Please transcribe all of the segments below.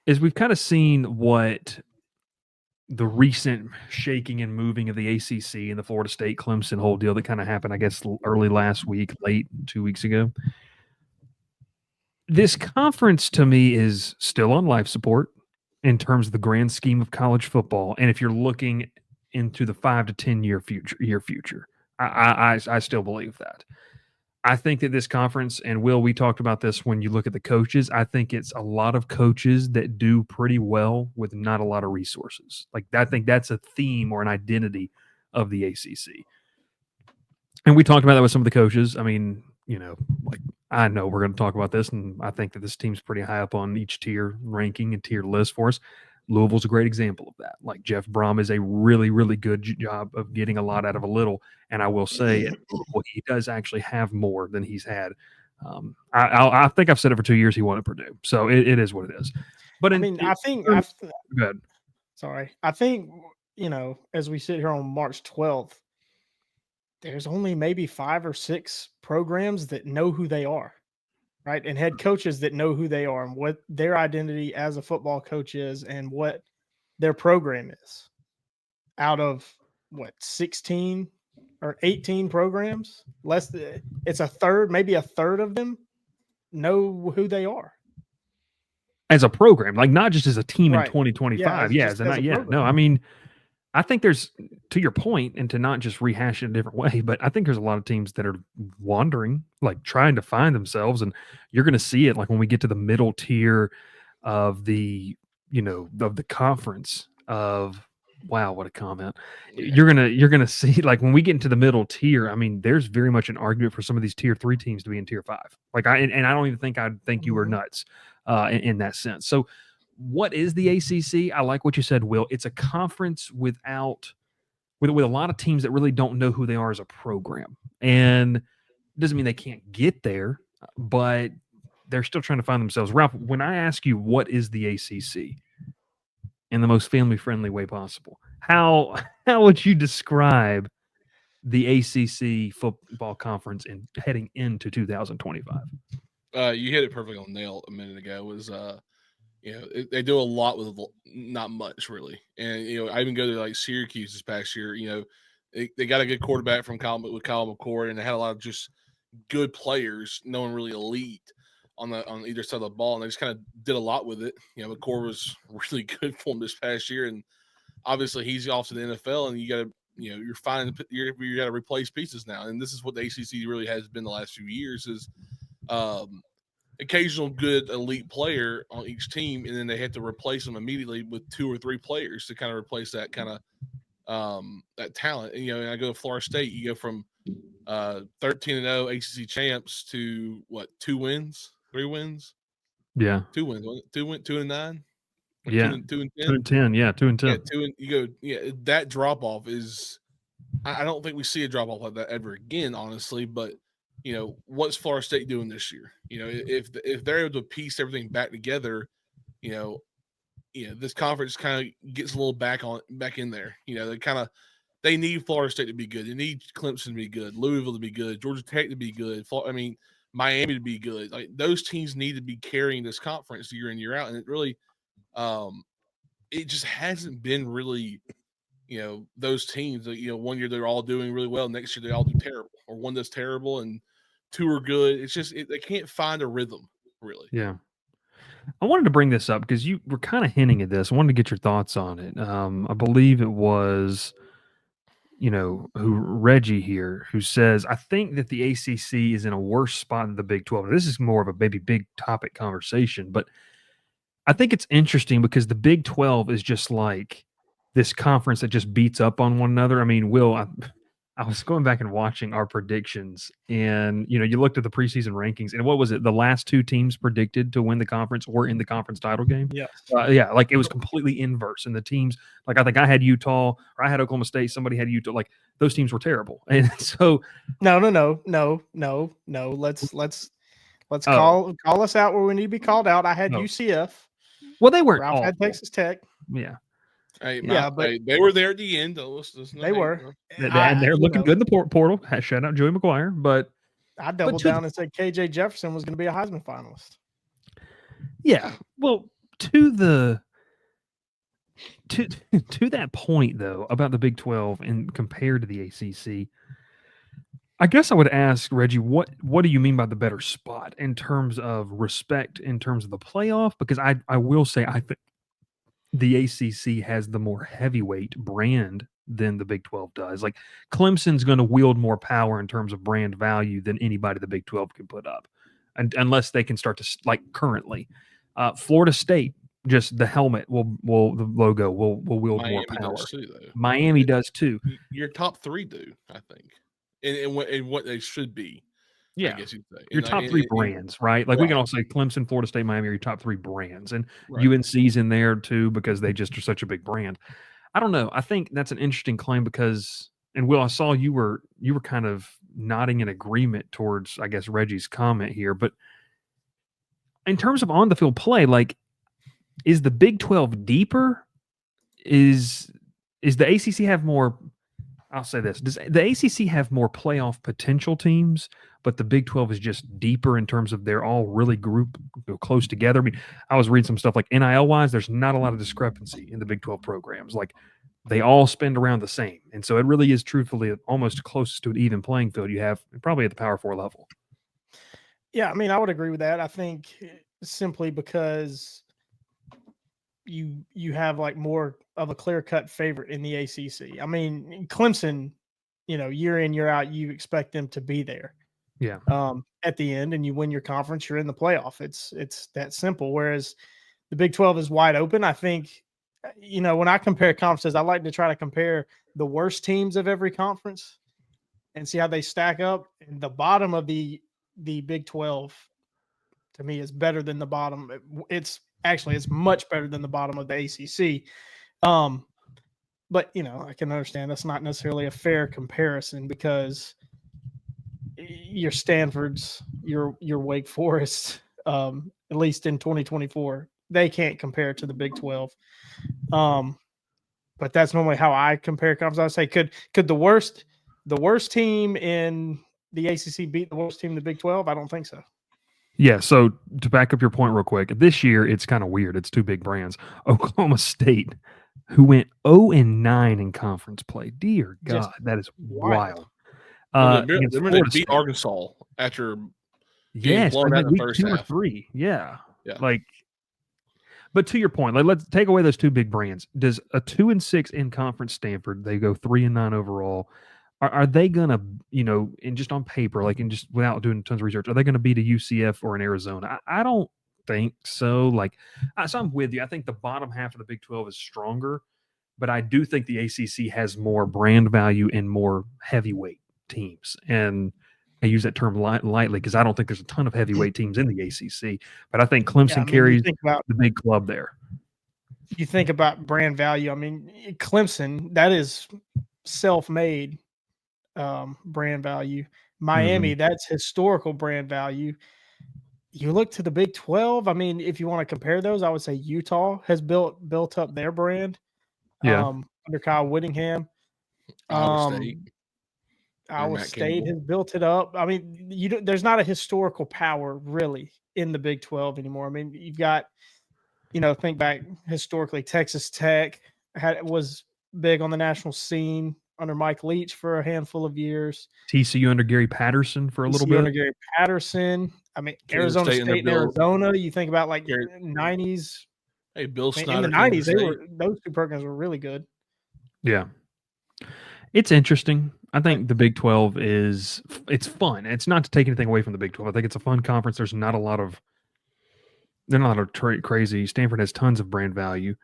is we've kind of seen what the recent shaking and moving of the ACC and the Florida State Clemson whole deal that kind of happened, I guess, early last week, late 2 weeks ago. This conference to me is still on life support in terms of the grand scheme of college football. And if you're looking into the 5 to 10 year future, I still believe that. I think that this conference, and Will, we talked about this when you look at the coaches, I think it's a lot of coaches that do pretty well with not a lot of resources. Like, I think that's a theme or an identity of the ACC. And we talked about that with some of the coaches. I mean, like, I know we're going to talk about this, and I think that this team's pretty high up on each tier ranking and tier list for us. Louisville's a great example of that. Like, Jeff Brom is a really, really good job of getting a lot out of a little. And I will say, he does actually have more than he's had. I think I've said it for 2 years. He won at Purdue, so it is what it is. But I think good. Sorry, I think as we sit here on March 12th, there's only maybe 5 or 6 programs that know who they are, right? And head coaches that know who they are and what their identity as a football coach is and what their program is. Out of 16 or 18 programs, it's a third, maybe a third of them know who they are. As a program, like not just as a team in 2025. Yeah, as no, I mean, I think there's, to your point, and to not just rehash it a different way, but I think there's a lot of teams that are wandering, like trying to find themselves, and you're going to see it like when we get to the middle tier of the, of the conference of, wow, what a comment. You're gonna see, like, when we get into the middle tier, I mean, there's very much an argument for some of these tier 3 teams to be in tier 5. Like, I don't even think I'd think you were nuts in that sense. So what is the ACC? I like what you said, Will. It's a conference with a lot of teams that really don't know who they are as a program. And it doesn't mean they can't get there, but they're still trying to find themselves. Ralph, when I ask you what is the ACC in the most family-friendly way possible, how would you describe the ACC football conference heading into 2025? You hit it perfectly on the nail a minute ago. It was they do a lot with not much, really. And, I even go to like Syracuse this past year. They got a good quarterback with Kyle McCord, and they had a lot of just good players, no one really elite on either side of the ball. And they just kind of did a lot with it. McCord was really good for them this past year. And obviously he's off to the NFL, and you got to, you got to replace pieces now. And this is what the ACC really has been the last few years is, occasional good elite player on each team, and then they have to replace them immediately with 2 or 3 players to kind of replace that kind of that talent. And, and I go to Florida State, you go from 13-0 ACC champs to 2 wins, 3 wins? Yeah. 2 wins, 2-9? Yeah. 2-10. Yeah, 2-10. Yeah, you go, that drop off is, I don't think we see a drop off like that ever again, honestly, but what's Florida State doing this year? If they're able to piece everything back together, this conference kind of gets a little back in there. They need Florida State to be good. They need Clemson to be good, Louisville to be good, Georgia Tech to be good. Miami to be good. Like, those teams need to be carrying this conference year in, year out. And it really, it just hasn't been really, those teams that, 1 year they're all doing really well. Next year they all do terrible, or one does terrible and 2 are good. It's just, they can't find a rhythm, really. Yeah. I wanted to bring this up because you were kind of hinting at this. I wanted to get your thoughts on it. I believe it was, Reggie here, who says, I think that the ACC is in a worse spot than the Big 12. This is more of a maybe big topic conversation, but I think it's interesting because the Big 12 is just like this conference that just beats up on one another. I mean, Will, I was going back and watching our predictions, and you looked at the preseason rankings, and what was it? The last 2 teams predicted to win the conference were in the conference title game. Yeah, like it was completely inverse. And the teams, like I think I had Utah, or I had Oklahoma State. Somebody had Utah. Like, those teams were terrible. And so, no. Let's call us out where we need to be called out. I had UCF. Well, they weren't. Ralph had Texas Tech. Yeah. Hey, but they were there at the end. They were, and they're looking good in the portal. Shout out Joey McGuire, but I doubled down and said KJ Jefferson was going to be a Heisman finalist. Yeah, well, to the to to that point though about the Big 12 and compared to the ACC, I guess I would ask Reggie, what do you mean by the better spot in terms of respect, in terms of the playoff? Because I will say I think the ACC has the more heavyweight brand than the Big 12 does. Like Clemson's going to wield more power in terms of brand value than anybody the Big 12 can put up, and unless they can start to like currently. Florida State, just the helmet will the logo will wield more Miami power. does too, though. Miami does too. Your top three do, I think, and what they should be. Yeah, I guess you'd say your top three brands, right? Like we can all say Clemson, Florida State, Miami are your top three brands, and UNC's in there too because they just are such a big brand. I don't know. I think that's an interesting claim because, and Will, I saw you were kind of nodding in agreement towards, I guess, Reggie's comment here, but in terms of on the field play, like, is the Big 12 deeper? Is the ACC have more? I'll say this: does the ACC have more playoff potential teams, but the Big 12 is just deeper in terms of they're all really close together? I mean, I was reading some stuff like NIL wise, there's not a lot of discrepancy in the Big 12 programs. Like they all spend around the same, and so it really is truthfully almost closest to an even playing field you have probably at the Power 4 level. Yeah, I mean, I would agree with that. I think simply because you have like more of a clear-cut favorite in the ACC. I mean, Clemson, year in, year out, you expect them to be there. Yeah. At the end, and you win your conference, you're in the playoff. It's that simple. Whereas the Big 12 is wide open. I think, when I compare conferences, I like to try to compare the worst teams of every conference and see how they stack up. And the bottom of the Big 12 to me is better than the bottom. It's much better than the bottom of the ACC. But I can understand that's not necessarily a fair comparison because your Stanfords, your Wake Forest, at least in 2024, they can't compare to the Big 12. But that's normally how I compare conferences. I say, could the worst team in the ACC beat the worst team in the Big 12? I don't think so. Yeah, so to back up your point real quick, this year it's kind of weird. It's two big brands. Oklahoma State, who went 0-9 in conference play. Dear God, that is wild. They beat Arkansas after being blown out in the first half. 2 or 3. Yeah. Like, but to your point, like let's take away those two big brands. Does a 2-6 in conference Stanford, they go 3-9 overall? Are they gonna, and just on paper, like, and just without doing tons of research, are they gonna beat a UCF or an Arizona? I don't think so. Like, so I'm with you. I think the bottom half of the Big 12 is stronger, but I do think the ACC has more brand value and more heavyweight teams. And I use that term lightly because I don't think there's a ton of heavyweight teams in the ACC, but I think Clemson carries the big club there. You think about brand value. I mean, Clemson, that is self-made brand value. Miami, that's historical brand value. You look to the Big 12. I mean, if you want to compare those, I would say Utah has built up their brand. Under Kyle Whittingham. Iowa State has built it up. I mean, there's not a historical power really in the Big 12 anymore. I mean, you've got, think back historically, Texas Tech was big on the national scene under Mike Leach for a handful of years. TCU under Gary Patterson for a little bit. Under Gary Patterson. I mean, Arizona State and Arizona. You think about like 90s. Hey, Bill Snyder. In the 90s, those two programs were really good. Yeah. It's interesting. I think the Big 12 it's fun. It's not to take anything away from the Big 12. I think it's a fun conference. They're not a lot of crazy. Stanford has tons of brand value.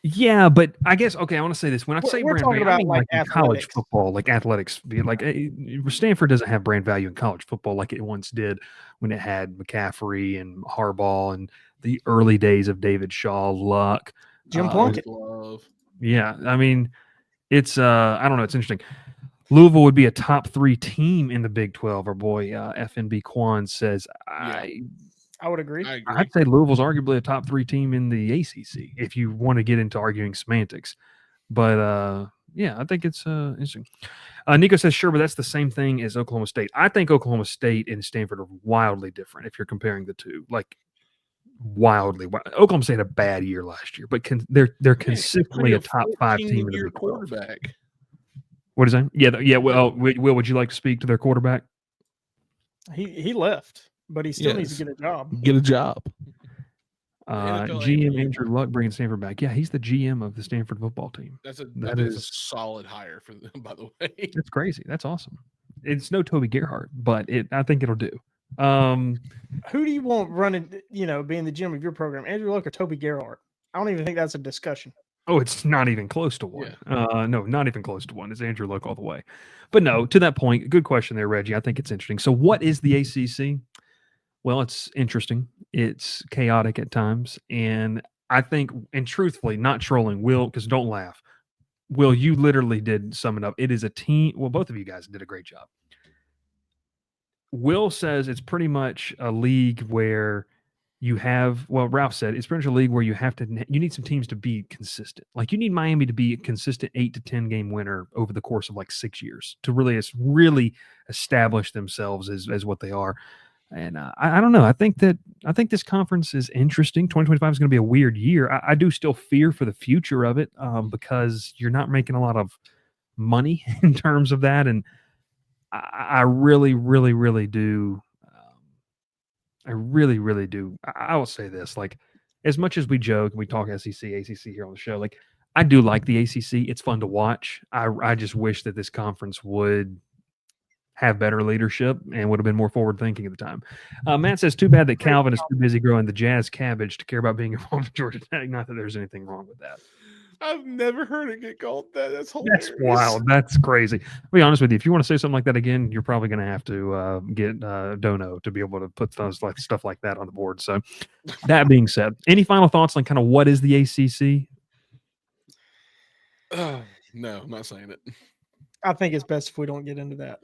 Yeah, but I guess, okay, I want to say this. When I say brand value, I mean like college football, like athletics. Like Stanford doesn't have brand value in college football like it once did when it had McCaffrey and Harbaugh and the early days of David Shaw, Luck. Jim Plunkett. Yeah, I mean, it's, I don't know, it's interesting. Louisville would be a top 3 team in the Big 12. Our boy FNB Quan says, I would agree. I'd say Louisville's arguably a top 3 team in the ACC if you want to get into arguing semantics. But I think it's interesting. Nico says, sure, but that's the same thing as Oklahoma State. I think Oklahoma State and Stanford are wildly different if you're comparing the two. Like, wildly. Oklahoma State had a bad year last year, but they're consistently a top 5 team in the Big 12. Quarterback. What is that? Yeah. Well, Will, would you like to speak to their quarterback? He left, but he still needs to get a job. Get a job. GM Andrew Luck bringing Stanford back. Yeah, he's the GM of the Stanford football team. That is a solid hire for them, by the way. That's crazy. That's awesome. It's no Toby Gerhart, but I think it'll do. Who do you want running, being the GM of your program, Andrew Luck or Toby Gerhart? I don't even think that's a discussion. Oh, it's not even close to one. Yeah. No, not even close to one. It's Andrew Luck all the way. But no, to that point, good question there, Reggie. I think it's interesting. So what is the ACC? Well, it's interesting. It's chaotic at times. And I think, and truthfully, not trolling, Will, because don't laugh. Will, you literally did sum it up. It is a team. Well, both of you guys did a great job. Will says it's pretty much a league where you have, well, Ralph said it's pretty much a league where you need some teams to be consistent. Like you need Miami to be a consistent 8 to 10 game winner over the course of like 6 years to really establish themselves as what they are. And I don't know. I think this conference is interesting. 2025 is going to be a weird year. I do still fear for the future of it because you're not making a lot of money in terms of that. And I really do. I really do. I will say this, like, as much as we joke, we talk SEC, ACC here on the show, like, I do like the ACC. It's fun to watch. I just wish that this conference would have better leadership and would have been more forward thinking at the time. Matt says, too bad that Calvin is too busy growing the jazz cabbage to care about being involved in Georgia Tech. Not that there's anything wrong with that. I've never heard it get called that. That's hilarious. That's wild. That's crazy. I'll be honest with you. If you want to say something like that again, you're probably going to have to get Dono to be able to put those stuff like that on the board. So that being said, any final thoughts on kind of what is the ACC? No, I'm not saying it. I think it's best if we don't get into that.